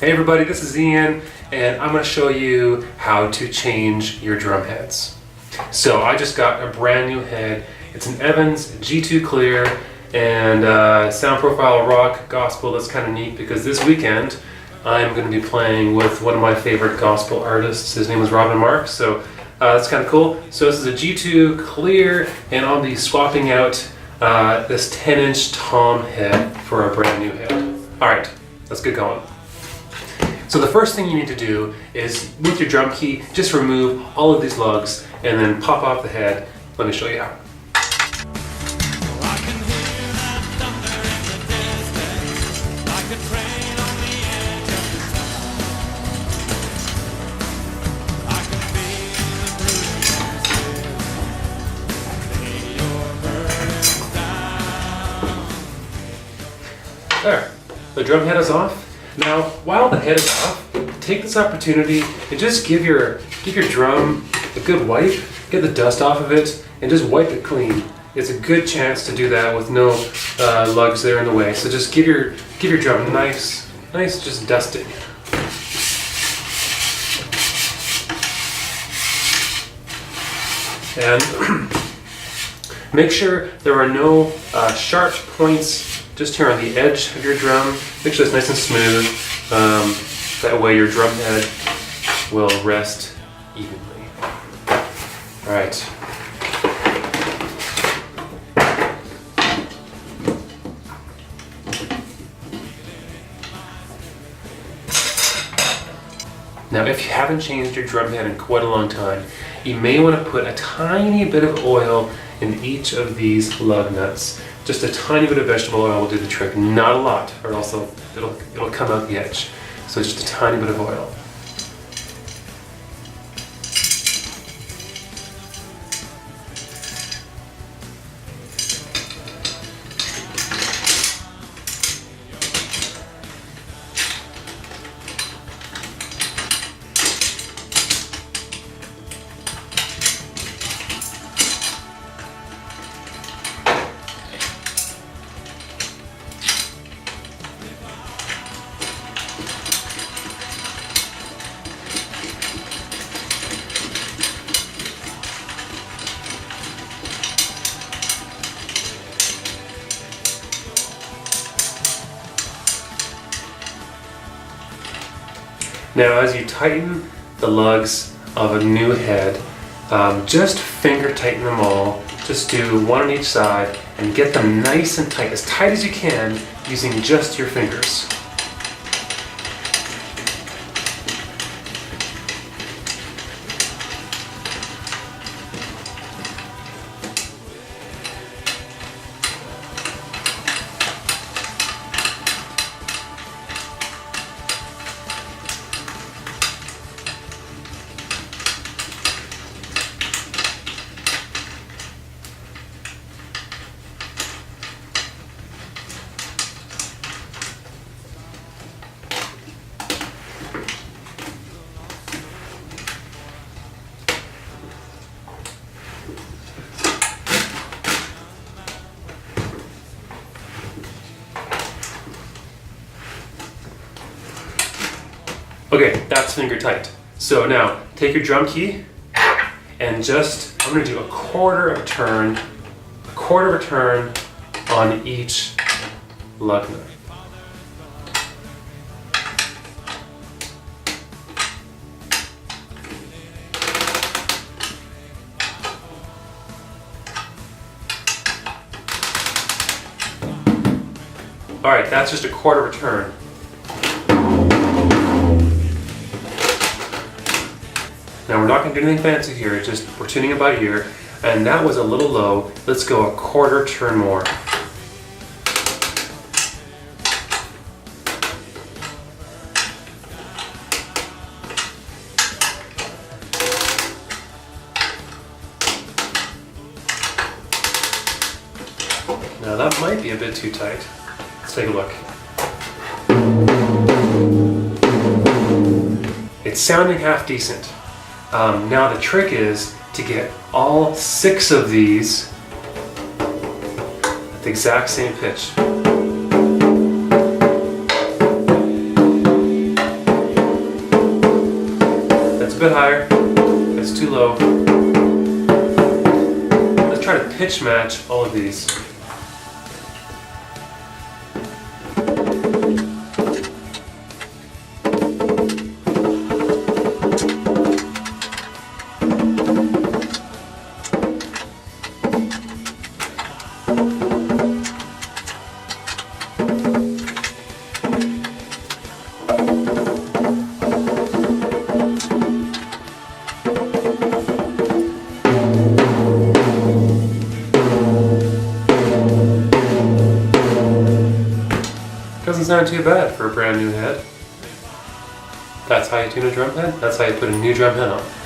Hey everybody, this is Ian, and I'm going to show you how to change your drum heads. So I just got a brand new head. It's an Evans G2 Clear, and sound profile rock gospel. That's kind of neat because this weekend I'm going to be playing with one of my favorite gospel artists. His name is Robin Marks, so that's kind of cool. So this is a G2 Clear, and I'll be swapping out this 10-inch tom head for a brand new head. Alright, let's get going. So the first thing you need to do is, with your drum key, just remove all of these lugs and then pop off the head. Let me show you how. There, the drum head is off. Now, while the head is off, take this opportunity and just give your drum a good wipe. Get the dust off of it and just wipe it clean. It's a good chance to do that with no lugs there in the way. So just give your drum a nice just dusting. And make sure there are no sharp points just here on the edge of your drum. Make sure it's nice and smooth. That way your drum head will rest evenly. All right. Now, if you haven't changed your drum head in quite a long time, you may want to put a tiny bit of oil in each of these lug nuts. Just a tiny bit of vegetable oil will do the trick, not a lot, or else it'll come out the edge. So it's just a tiny bit of oil. Now, as you tighten the lugs of a new head, just finger tighten them all. Just do one on each side and get them nice and tight as you can, using just your fingers. Okay, that's finger tight. So now, take your drum key and I'm gonna do a quarter of a turn on each lug nut. All right, that's just a quarter of a turn. Now we're not going to do anything fancy here, we're tuning it by ear, and that was a little low. Let's go a quarter turn more. Now that might be a bit too tight. Let's take a look. It's sounding half decent. Now the trick is to get all 6 of these at the exact same pitch. bit higher. It's too low. Let's try to pitch match all of these. Doesn't sound too bad for a brand new head. That's how you tune a drum head. That's how you put a new drum head on.